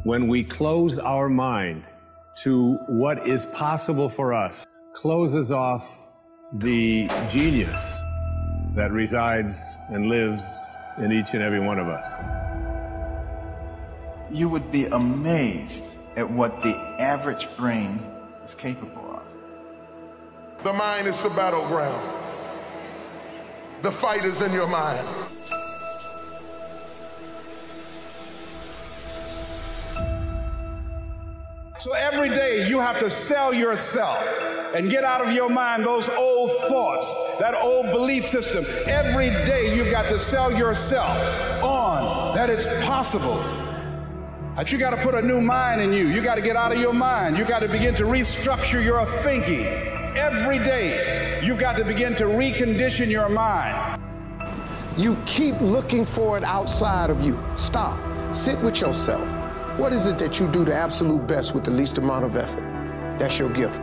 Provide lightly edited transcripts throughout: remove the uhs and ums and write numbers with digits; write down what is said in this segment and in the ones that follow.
When we close our mind to what is possible for us, closes off the genius that resides and lives in each and every one of us. You would be amazed at what the average brain is capable of. The mind is the battleground. The fight is in your mind. So every day you have to sell yourself and get out of your mind those old thoughts, that old belief system. Every day you've got to sell yourself on that it's possible. That you got to put a new mind in you. You got to get out of your mind. You got to begin to restructure your thinking. Every day you've got to begin to recondition your mind. You keep looking for it outside of you. Stop. Sit with yourself. What is it that you do the absolute best with the least amount of effort? That's your gift.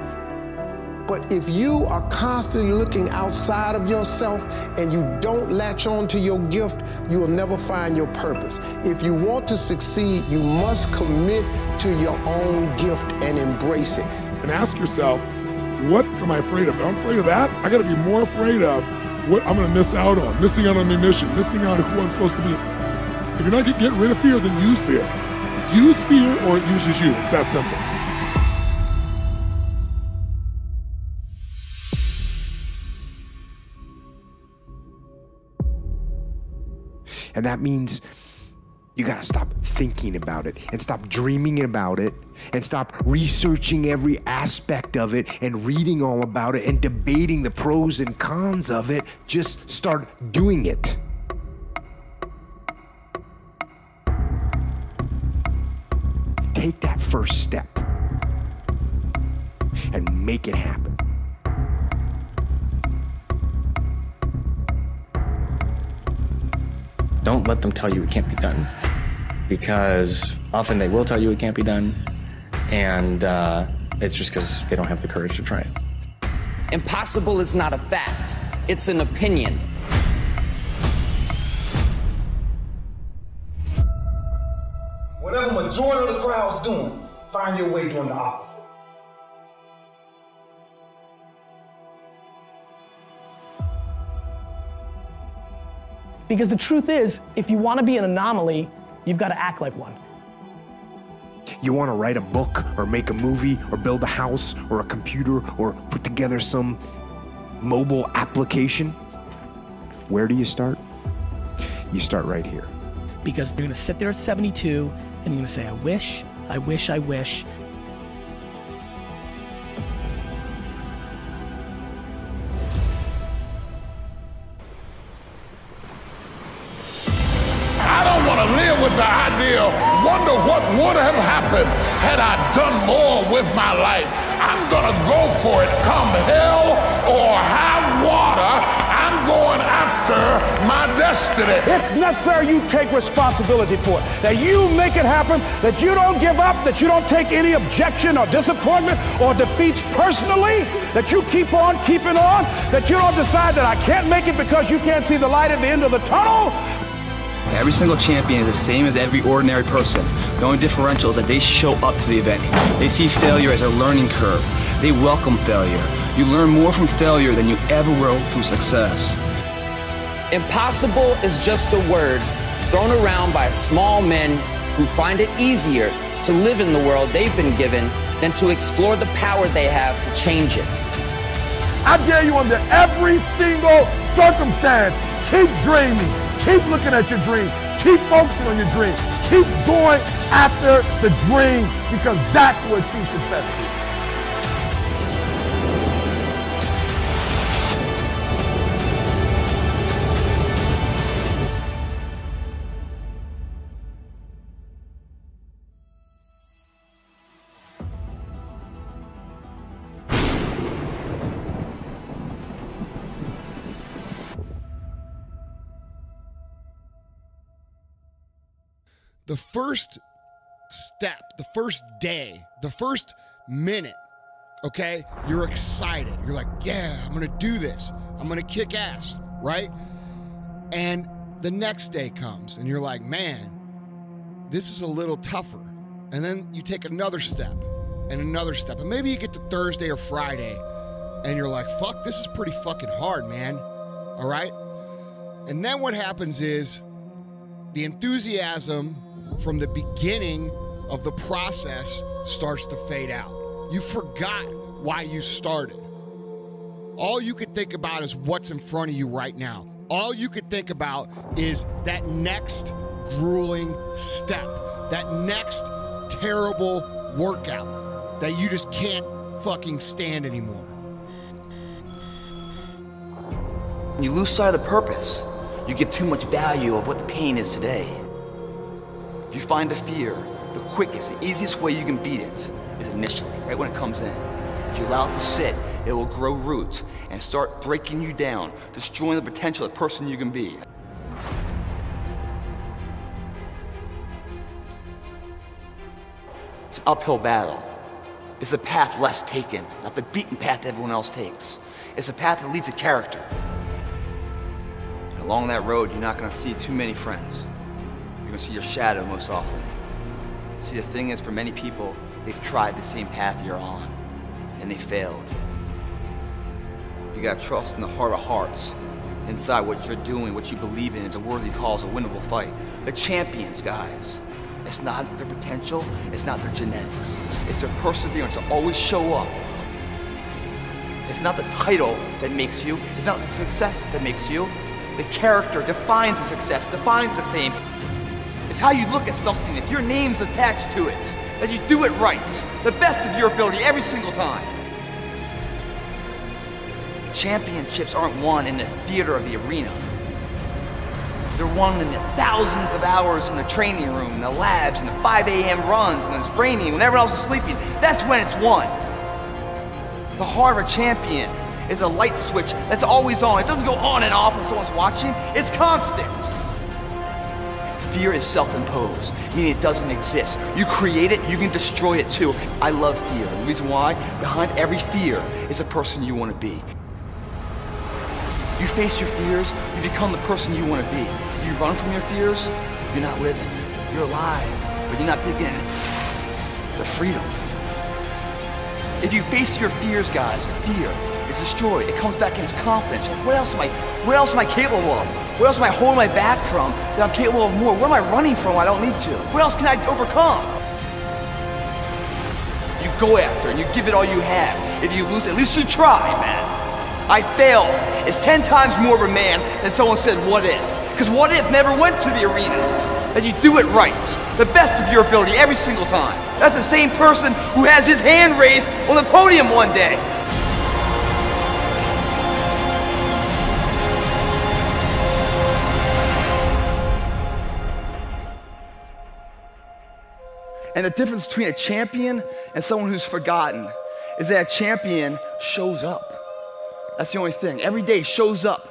But if you are constantly looking outside of yourself and you don't latch on to your gift, you will never find your purpose. If you want to succeed, you must commit to your own gift and embrace it. And ask yourself, what am I afraid of? If I'm afraid of that, I gotta be more afraid of what I'm gonna miss out on, missing out on my mission, missing out on who I'm supposed to be. If you're not gonna get rid of fear, then use fear. Use fear or it uses you. It's that simple. And that means you gotta stop thinking about it and stop dreaming about it and stop researching every aspect of it and reading all about it and debating the pros and cons of it. Just start doing it. Take that first step and make it happen. Don't let them tell you it can't be done, because often they will tell you it can't be done, and it's just because they don't have the courage to try it. Impossible is not a fact, it's an opinion. Whatever majority of the crowd's doing, find your way doing the opposite. Because the truth is, if you want to be an anomaly, you've got to act like one. You want to write a book or make a movie or build a house or a computer or put together some mobile application? Where do you start? You start right here. Because you're going to sit there at 72 and you're going to say, I wish, I wish, I wish. I don't want to live with the idea, wonder what would have happened had I done more with my life. I'm going to go for it, come hell or high water. I'm going after my destiny. It's necessary you take responsibility for it, that you make it happen, that you don't give up, that you don't take any objection or disappointment or defeats personally, that you keep on keeping on, that you don't decide that I can't make it because you can't see the light at the end of the tunnel. Every single champion is the same as every ordinary person. The only differential is that they show up to the event. They see failure as a learning curve. They welcome failure. You learn more from failure than you ever will from success. Impossible is just a word thrown around by small men who find it easier to live in the world they've been given than to explore the power they have to change it. I dare you under every single circumstance, keep dreaming, keep looking at your dream, keep focusing on your dream, keep going after the dream, because that's where true success is. The first step, the first day, the first minute, okay, you're excited. You're like, yeah, I'm going to do this. I'm going to kick ass, right? And the next day comes and you're like, man, this is a little tougher. And then you take another step and another step. And maybe you get to Thursday or Friday and you're like, fuck, this is pretty fucking hard, man. All right? And then what happens is the enthusiasm from the beginning of the process starts to fade out. You forgot why you started. All you could think about is what's in front of you right now. All you could think about is that next grueling step, that next terrible workout that you just can't fucking stand anymore. When you lose sight of the purpose, you give too much value of what the pain is today. If you find a fear, the quickest, the easiest way you can beat it is initially, right when it comes in. If you allow it to sit, it will grow roots and start breaking you down, destroying the potential of the person you can be. It's an uphill battle. It's a path less taken, not the beaten path everyone else takes. It's a path that leads to character. And along that road, you're not gonna see too many friends. You're gonna see your shadow most often. See, the thing is, for many people, they've tried the same path you're on, and they failed. You gotta trust in the heart of hearts. Inside what you're doing, what you believe in is a worthy cause, a winnable fight. The champions, guys. It's not their potential, it's not their genetics. It's their perseverance to always show up. It's not the title that makes you, it's not the success that makes you. The character defines the success, defines the fame. It's how you look at something. If your name's attached to it, that you do it right, the best of your ability every single time. Championships aren't won in the theater of the arena. They're won in the thousands of hours in the training room, in the labs, in the 5 a.m. runs, and then it's raining, when everyone else is sleeping. That's when it's won. The heart of a champion is a light switch that's always on. It doesn't go on and off when someone's watching. It's constant. Fear is self-imposed, meaning it doesn't exist. You create it, you can destroy it too. I love fear. The reason why, behind every fear is a person you want to be. You face your fears, you become the person you want to be. You run from your fears, you're not living. You're alive, but you're not taking in the freedom. If you face your fears, guys, fear is destroyed. It comes back in its confidence. Like, what else am I capable of? What else am I holding my back from that I'm capable of more? What am I running from I don't need to? What else can I overcome? You go after it and you give it all you have. If you lose, at least you try, man. I failed is 10 times more of a man than someone said, what if? Because what if never went to the arena? That you do it right, the best of your ability every single time. That's the same person who has his hand raised on the podium one day. And the difference between a champion and someone who's forgotten is that a champion shows up. That's the only thing. Every day shows up.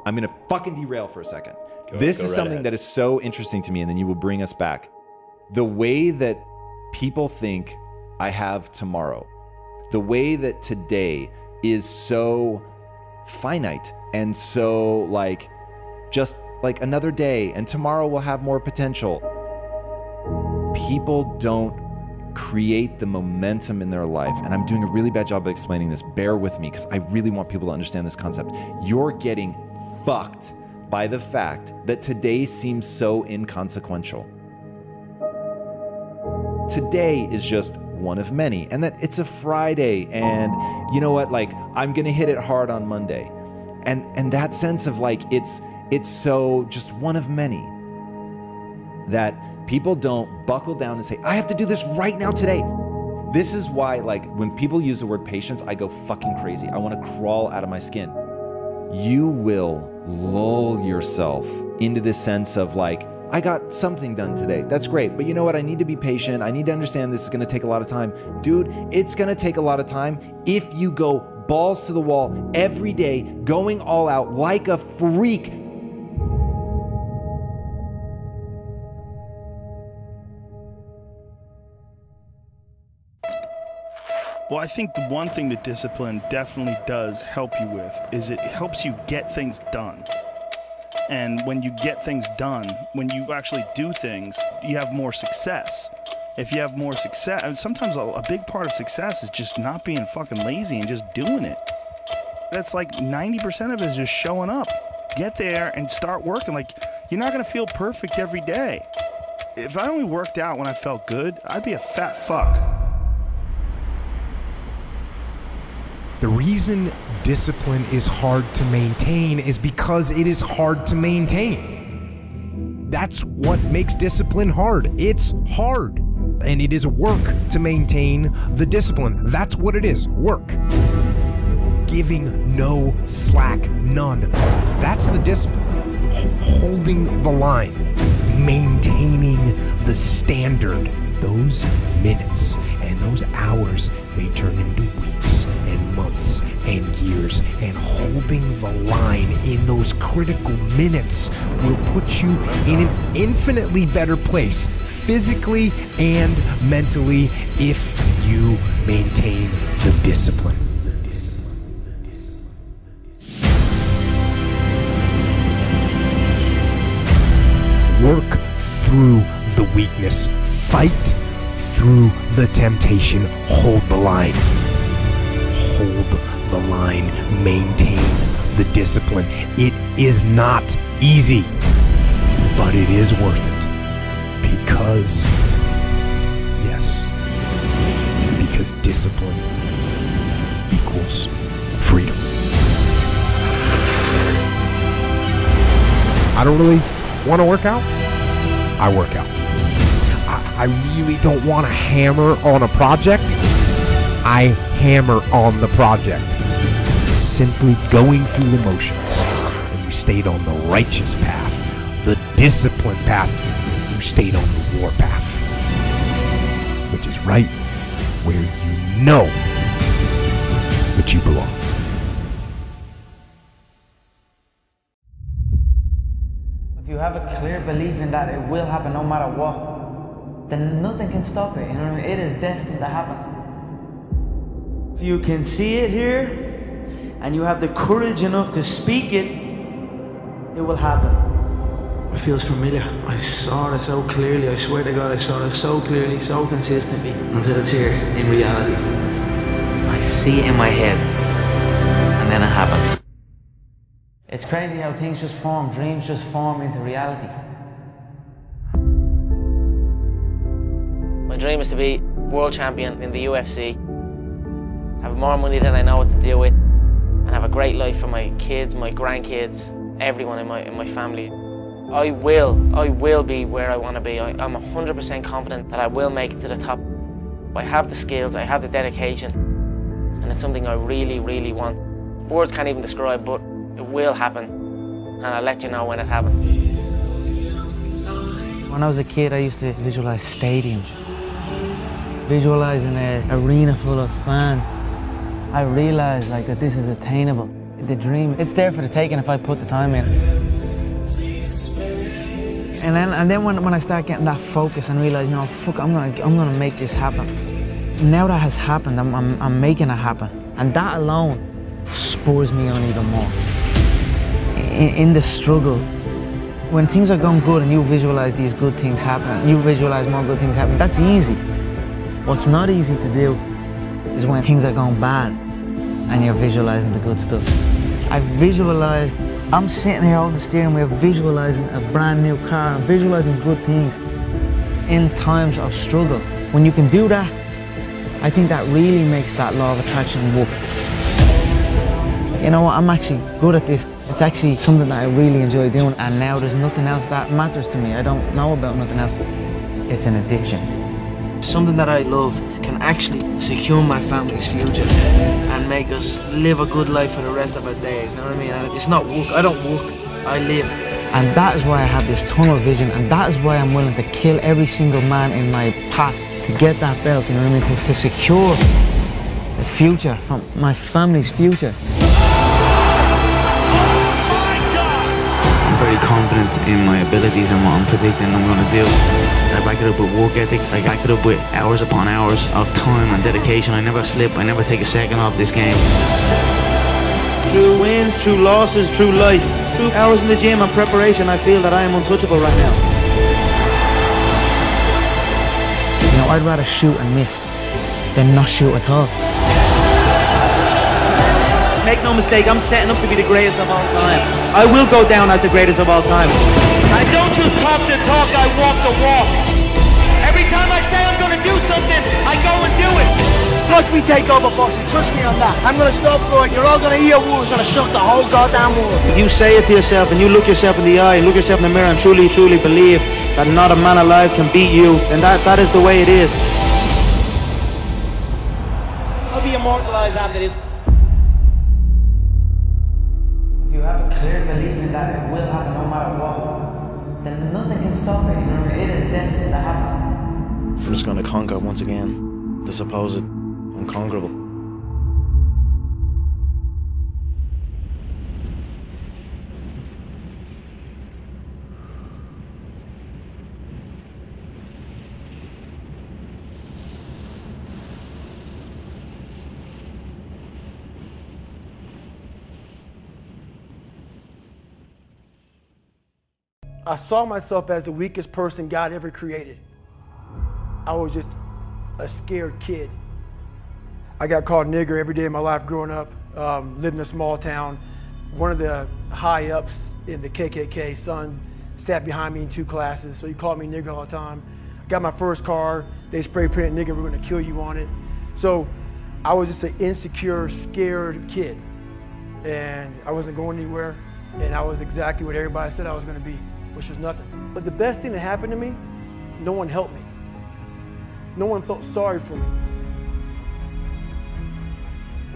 I'm going to fucking derail for a second. This is something that is so interesting to me, and then you will bring us back. The way that people think I have tomorrow, the way that today is so finite and so like, just like another day, and tomorrow will have more potential. People don't create the momentum in their life, and I'm doing a really bad job of explaining this. Bear with me, because I really want people to understand this concept. You're getting fucked by the fact that today seems so inconsequential. Today is just one of many, and that it's a Friday, and you know what, like, I'm gonna hit it hard on Monday. And that sense of like, it's so just one of many, that people don't buckle down and say, I have to do this right now today. This is why, like, when people use the word patience, I go fucking crazy. I want to crawl out of my skin. You will lull yourself into this sense of like, I got something done today. That's great. But you know what? I need to be patient. I need to understand this is going to take a lot of time. Dude, it's going to take a lot of time if you go balls to the wall every day, going all out like a freak. Well, I think the one thing that discipline definitely does help you with is it helps you get things done. And when you get things done, when you actually do things, you have more success. If you have more success, and sometimes a big part of success is just not being fucking lazy and just doing it. That's like 90% of it is just showing up. Get there and start working. Like, you're not gonna feel perfect every day. If I only worked out when I felt good, I'd be a fat fuck. The reason discipline is hard to maintain is because it is hard to maintain. That's what makes discipline hard. It's hard. And it is work to maintain the discipline. That's what it is, work. Giving no slack, none. That's the discipline. Holding the line. Maintaining the standard. Those minutes and those hours may turn into weeks and months and years, and holding the line in those critical minutes will put you in an infinitely better place, physically and mentally, if you maintain the discipline. Work through the weakness. Fight through the temptation. Hold the line. Hold the line. Maintain the discipline. It is not easy, but it is worth it. Because, yes, because discipline equals freedom. I don't really want to work out. I work out. I really don't want to hammer on a project. I hammer on the project. Simply going through the motions. And you stayed on the righteous path, the disciplined path. You stayed on the war path, which is right where you know that you belong. If you have a clear belief in that it will happen no matter what, then nothing can stop it. You know what I mean? It is destined to happen. If you can see it here, and you have the courage enough to speak it, it will happen. It feels familiar. I saw it so clearly. I swear to God, I saw it so clearly, so consistently, until it's here in reality. I see it in my head, and then it happens. It's crazy how things just form, dreams just form into reality. My dream is to be world champion in the UFC, have more money than I know what to do with, and have a great life for my kids, my grandkids, everyone in my family. I will be where I want to be. I'm 100% confident that I will make it to the top. I have the skills, I have the dedication, and it's something I really, really want. Words can't even describe, but it will happen, and I'll let you know when it happens. When I was a kid, I used to visualize stadiums, visualizing an arena full of fans. I realized that this is attainable. The dream, it's there for the taking if I put the time in. And then when I start getting that focus and realize, fuck, I'm gonna make this happen. Now that has happened, I'm making it happen, and that alone spurs me on even more. In the struggle, when things are going good and you visualize these good things happen, you visualize more good things happen, that's easy. What's not easy to do is when things are going bad and you're visualizing the good stuff. I visualized, I'm sitting here holding the steering wheel, visualizing a brand new car, I'm visualizing good things in times of struggle. When you can do that, I think that really makes that law of attraction work. You know what, I'm actually good at this. It's actually something that I really enjoy doing, and now there's nothing else that matters to me. I don't know about nothing else. It's an addiction. Something that I love can actually secure my family's future and make us live a good life for the rest of our days, you know what I mean? And it's not work, I don't work, I live. And that is why I have this tunnel vision, and that is why I'm willing to kill every single man in my path to get that belt, you know what I mean? To secure the future, from my family's future. I'm very confident in my abilities and what I'm predicting I'm going to do. I back it up with work ethic. I back it up with hours upon hours of time and dedication. I never slip. I never take a second off this game. Through wins, through losses, through life, through hours in the gym and preparation, I feel that I am untouchable right now. You know, I'd rather shoot and miss than not shoot at all. Make no mistake, I'm setting up to be the greatest of all time. I will go down as the greatest of all time. I don't just talk the talk, I walk the walk. Every time I say I'm going to do something, I go and do it. Watch me take over boxing, trust me on that. I'm going to stop Floyd, you're all going to hear words, going to shut the whole goddamn world. If you say it to yourself and you look yourself in the eye, look yourself in the mirror and truly, truly believe that not a man alive can beat you, then that is the way it is. I'll be immortalized after this. If you have a clear belief in that it will happen no matter what, then nothing can stop it. You know, it is destined to happen. I'm just going to conquer once again the supposed unconquerable. I saw myself as the weakest person God ever created. I was just a scared kid. I got called nigger every day of my life growing up, lived in a small town. One of the high ups in the KKK, son, sat behind me in 2 classes, so he called me nigger all the time. Got my first car, they spray painted nigger, we're gonna kill you on it. So I was just an insecure, scared kid. And I wasn't going anywhere, and I was exactly what everybody said I was gonna be, which was nothing. But the best thing that happened to me, no one helped me. No one felt sorry for me.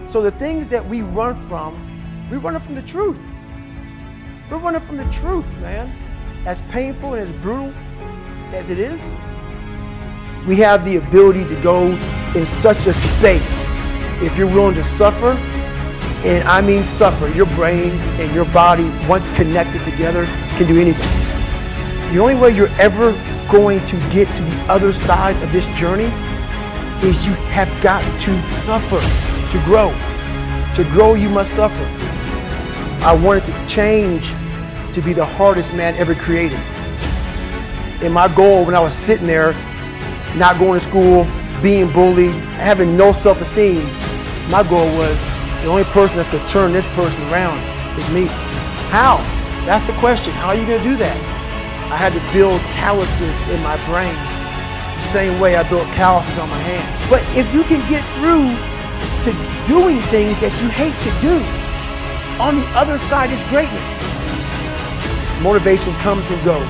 So the things that we run from the truth. We're running from the truth, man. As painful and as brutal as it is, we have the ability to go in such a space if you're willing to suffer, and I mean suffer. Your brain and your body, once connected together, can do anything. The only way you're ever going to get to the other side of this journey is you have got to suffer to grow. To grow, you must suffer. I wanted to change to be the hardest man ever created. And my goal when I was sitting there, not going to school, being bullied, having no self-esteem, my goal was the only person that's going to turn this person around is me. How? That's the question. How are you going to do that? I had to build calluses in my brain the same way I built calluses on my hands. But if you can get through to doing things that you hate to do, on the other side is greatness. Motivation comes and goes.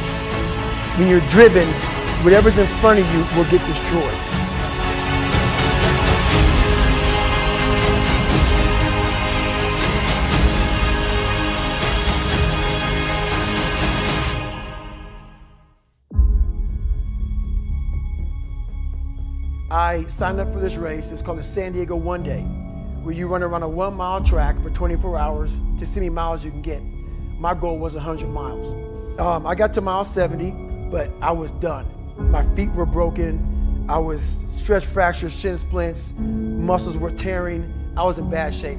When you're driven, whatever's in front of you will get destroyed. I signed up for this race. It's called the San Diego One Day, where you run around a 1-mile track for 24 hours to see how many miles you can get. My goal was 100 miles. I got to mile 70, but I was done. My feet were broken. I was stress fractures, shin splints, muscles were tearing. I was in bad shape.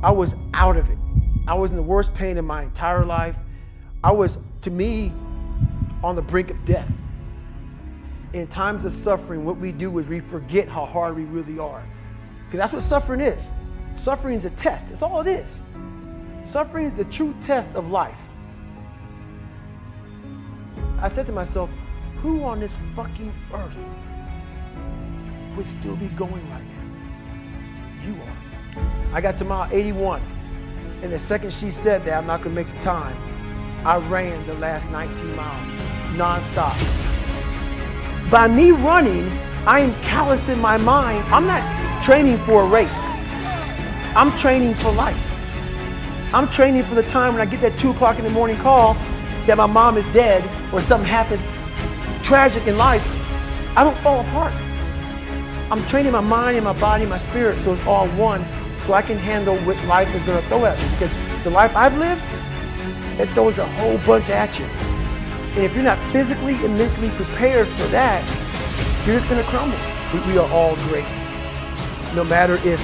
I was out of it. I was in the worst pain in my entire life. I was, to me, on the brink of death. In times of suffering, what we do is we forget how hard we really are. Because that's what suffering is. Suffering is a test. That's all it is. Suffering is the true test of life. I said to myself, who on this fucking earth would still be going right now? You are. I got to mile 81, and the second she said that I'm not gonna make the time, I ran the last 19 miles, nonstop. By me running, I am callous in my mind. I'm not training for a race. I'm training for life. I'm training for the time when I get that 2 o'clock in the morning call that my mom is dead or something happens tragic in life. I don't fall apart. I'm training my mind and my body and my spirit so it's all one, so I can handle what life is going to throw at me. Because the life I've lived, it throws a whole bunch at you. And if you're not physically and mentally prepared for that, you're just gonna crumble. We are all great. No matter if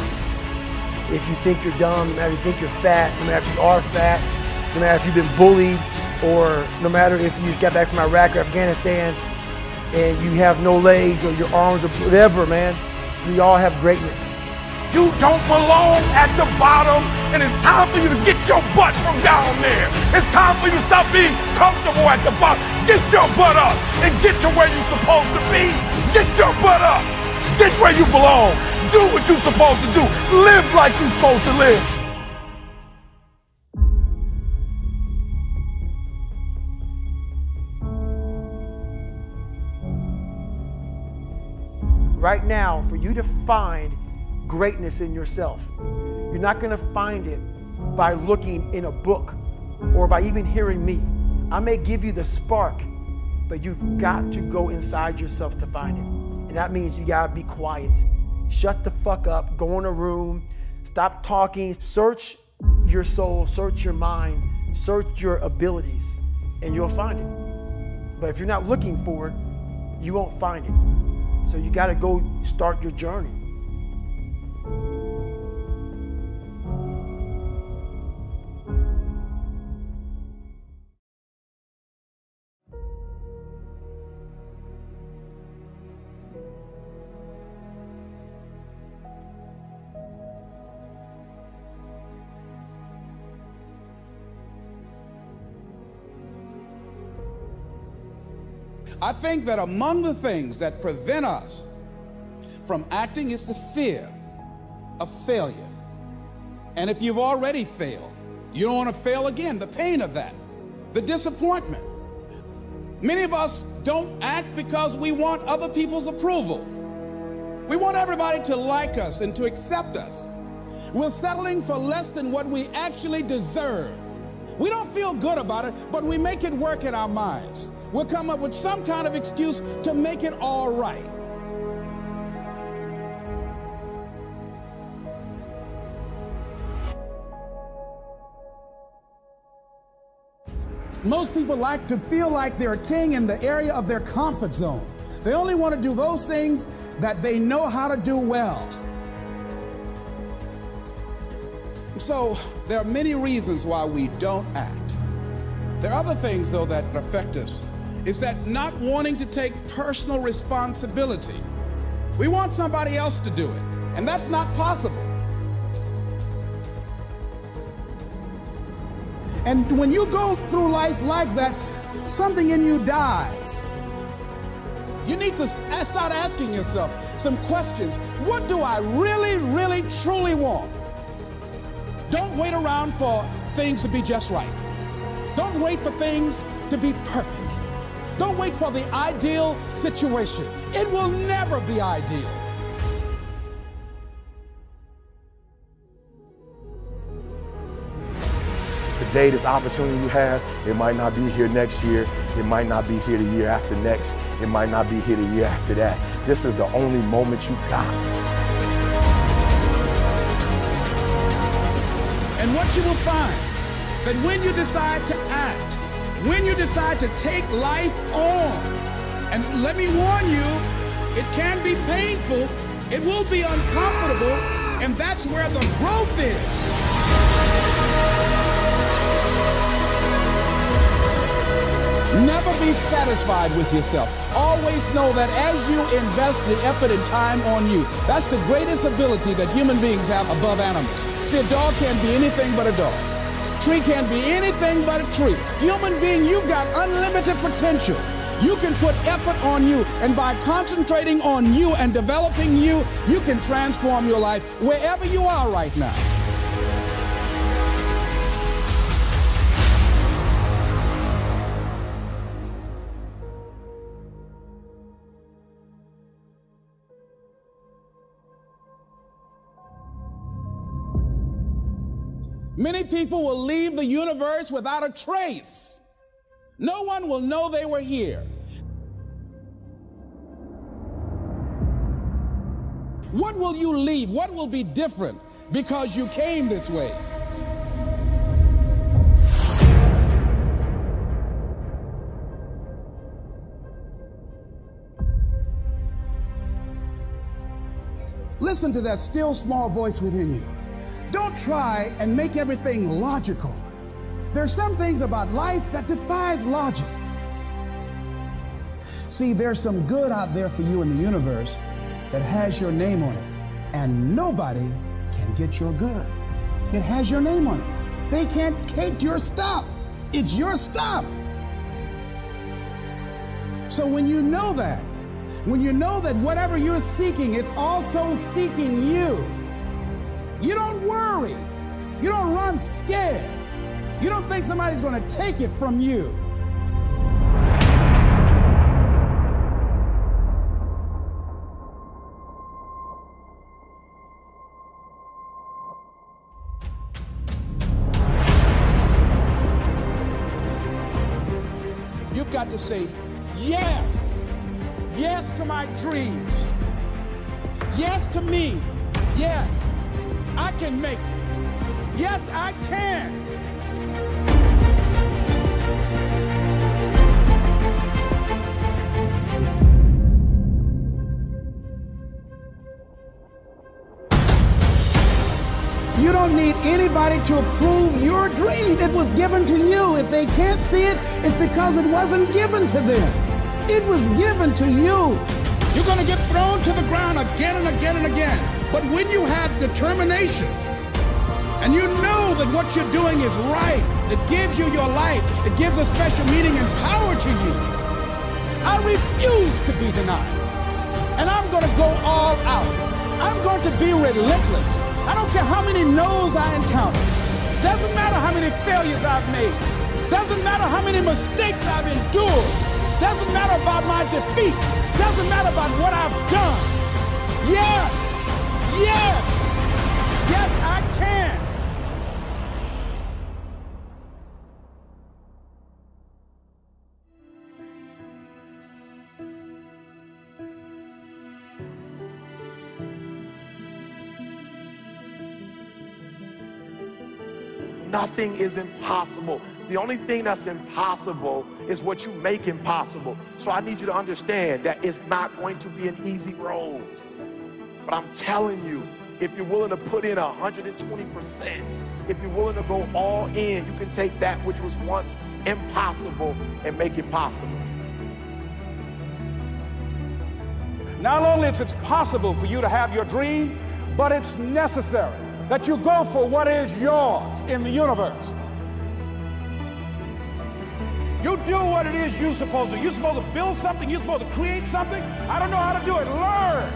you think you're dumb, no matter if you think you're fat, no matter if you are fat, no matter if you've been bullied, or no matter if you just got back from Iraq or Afghanistan and you have no legs or your arms or whatever, man, we all have greatness. You don't belong at the bottom, and it's time for you to get your butt from down there. It's time for you to stop being comfortable at the bottom. Get your butt up and get to where you're supposed to be. Get your butt up. Get where you belong. Do what you're supposed to do. Live like you're supposed to live. Right now, for you to find greatness in yourself, you're not going to find it by looking in a book or by even hearing me. I may give you the spark, but you've got to go inside yourself to find it. And that means you got to be quiet. Shut the fuck up, go in a room, stop talking, search your soul, search your mind, search your abilities, and you'll find it. But if you're not looking for it, you won't find it. So you got to go start your journey. I think that among the things that prevent us from acting is the fear of failure. And if you've already failed, you don't want to fail again. The pain of that, the disappointment. Many of us don't act because we want other people's approval. We want everybody to like us and to accept us. We're settling for less than what we actually deserve. We don't feel good about it, but we make it work in our minds. We'll come up with some kind of excuse to make it all right. Most people like to feel like they're a king in the area of their comfort zone. They only want to do those things that they know how to do well. So there are many reasons why we don't act. There are other things, though, that affect us. Is that not wanting to take personal responsibility. We want somebody else to do it, and that's not possible. And when you go through life like that, something in you dies. You need to start asking yourself some questions. What do I really, really, truly want? Don't wait around for things to be just right. Don't wait for things to be perfect. Don't wait for the ideal situation. It will never be ideal. Today, this opportunity you have, it might not be here next year. It might not be here the year after next. It might not be here the year after that. This is the only moment you got. And what you will find, that when you decide to act, when you decide to take life on, and let me warn you, it can be painful, it will be uncomfortable, and that's where the growth is. Never be satisfied with yourself. Always know that as you invest the effort and time on you, that's the greatest ability that human beings have above animals. See, a dog can't be anything but a dog. Tree can't be anything but a tree. Human being, you've got unlimited potential. You can put effort on you, and by concentrating on you and developing you, you can transform your life wherever you are right now. Many people will leave the universe without a trace. No one will know they were here. What will you leave? What will be different because you came this way? listen to that still small voice within you. Don't try and make everything logical. There's some things about life that defies logic. See, there's some good out there for you in the universe that has your name on it, and nobody can get your good. It has your name on it. They can't take your stuff. It's your stuff. So when you know that whatever you're seeking, it's also seeking you, you don't worry. You don't run scared. You don't think somebody's going to take it from you. You've got to say yes. Yes to my dreams. Yes to me. Yes, I can make it. Yes, I can. You don't need anybody to approve your dream. It was given to you. If they can't see it, it's because it wasn't given to them. It was given to you. You're going to get thrown to the ground again and again and again. But when you have determination, and you know that what you're doing is right, it gives you your life, it gives a special meaning and power to you. I refuse to be denied. And I'm going to go all out. I'm going to be relentless. I don't care how many no's I encounter. Doesn't matter how many failures I've made. Doesn't matter how many mistakes I've endured. Doesn't matter about my defeats. Doesn't matter about what I've done. Yes, yes, yes, I can. Nothing is impossible. The only thing that's impossible is what you make impossible. So I need you to understand that it's not going to be an easy road. But I'm telling you, if you're willing to put in 120%, if you're willing to go all in, you can take that which was once impossible and make it possible. Not only is it possible for you to have your dream, but it's necessary that you go for what is yours in the universe. You do what it is you're supposed to. You're supposed to build something. You're supposed to create something. I don't know how to do it. Learn.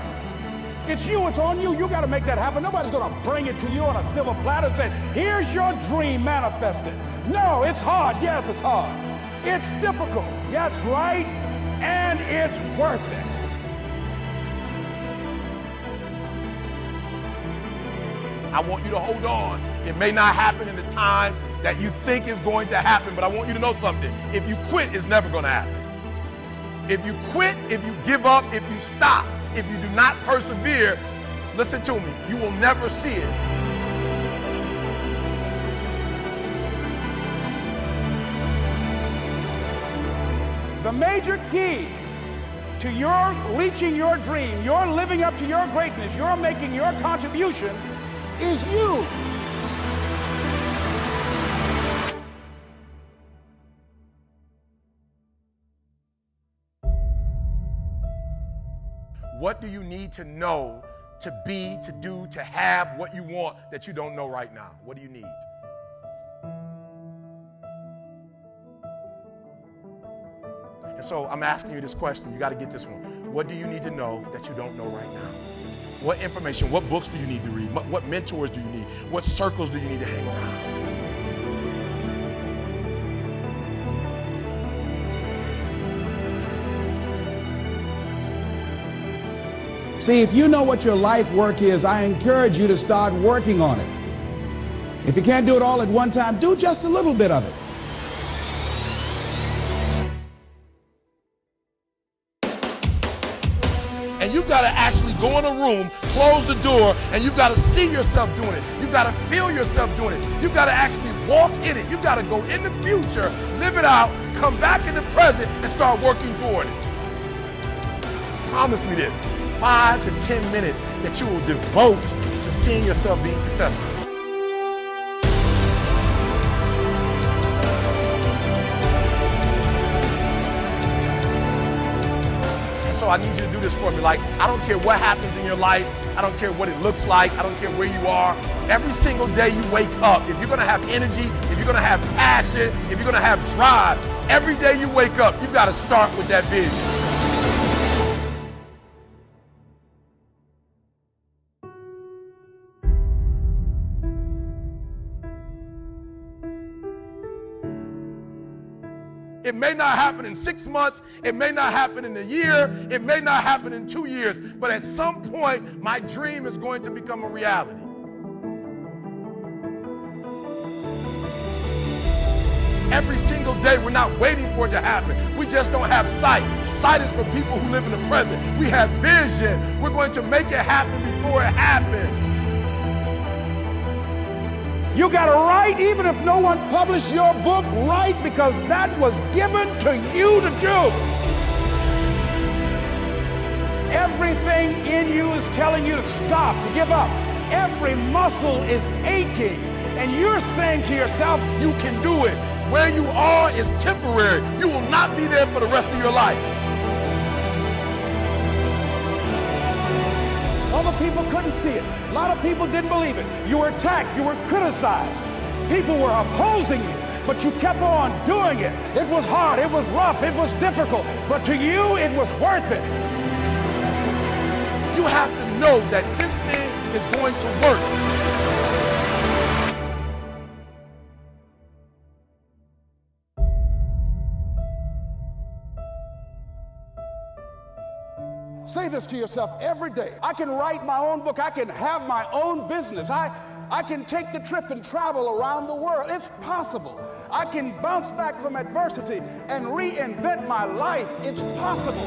It's you. It's on you. You got to make that happen. Nobody's going to bring it to you on a silver platter and say, here's your dream manifested. No, it's hard. Yes, it's hard. It's difficult. Yes, right. And it's worth it. I want you to hold on. It may not happen in the time that you think is going to happen, but I want you to know something. If you quit, it's never going to happen. If you quit, if you give up, if you stop, if you do not persevere, listen to me, you will never see it. The major key to your reaching your dream, your living up to your greatness, your making your contribution is you. What do you need to know to be, to do, to have what you want that you don't know right now? What do you need? And so I'm asking you this question. You got to get this one. What do you need to know that you don't know right now? What information, what books do you need to read? What mentors do you need? What circles do you need to hang around? See, if you know what your life work is, I encourage you to start working on it. If you can't do it all at one time, do just a little bit of it. And you've got to actually go in a room, close the door, and you've got to see yourself doing it. You've got to feel yourself doing it. You've got to actually walk in it. You've got to go in the future, live it out, come back in the present, and start working toward it. Promise me this. 5 to 10 minutes that you will devote to seeing yourself being successful. And so I need you to do this for me. Like, I don't care what happens in your life. I don't care what it looks like. I don't care where you are. Every single day you wake up, if you're gonna have energy, if you're gonna have passion, if you're gonna have drive, every day you wake up, you've gotta start with that vision. It may not happen in 6 months, it may not happen in a year, it may not happen in 2 years, but at some point, my dream is going to become a reality. Every single day, we're not waiting for it to happen. We just don't have sight. Sight is for people who live in the present. We have vision. We're going to make it happen before it happens. You got to write, even if no one published your book, write, because that was given to you to do. Everything in you is telling you to stop, to give up. Every muscle is aching, and you're saying to yourself, you can do it. Where you are is temporary. You will not be there for the rest of your life. Other people couldn't see it. A lot of people didn't believe it. You were attacked. You were criticized. People were opposing you, but you kept on doing it. It was hard. It was rough. It was difficult. But to you, it was worth it. You have to know that this thing is going to work. Say this to yourself every day. I can write my own book. I can have my own business. I can take the trip and travel around the world. It's possible. I can bounce back from adversity and reinvent my life. It's possible.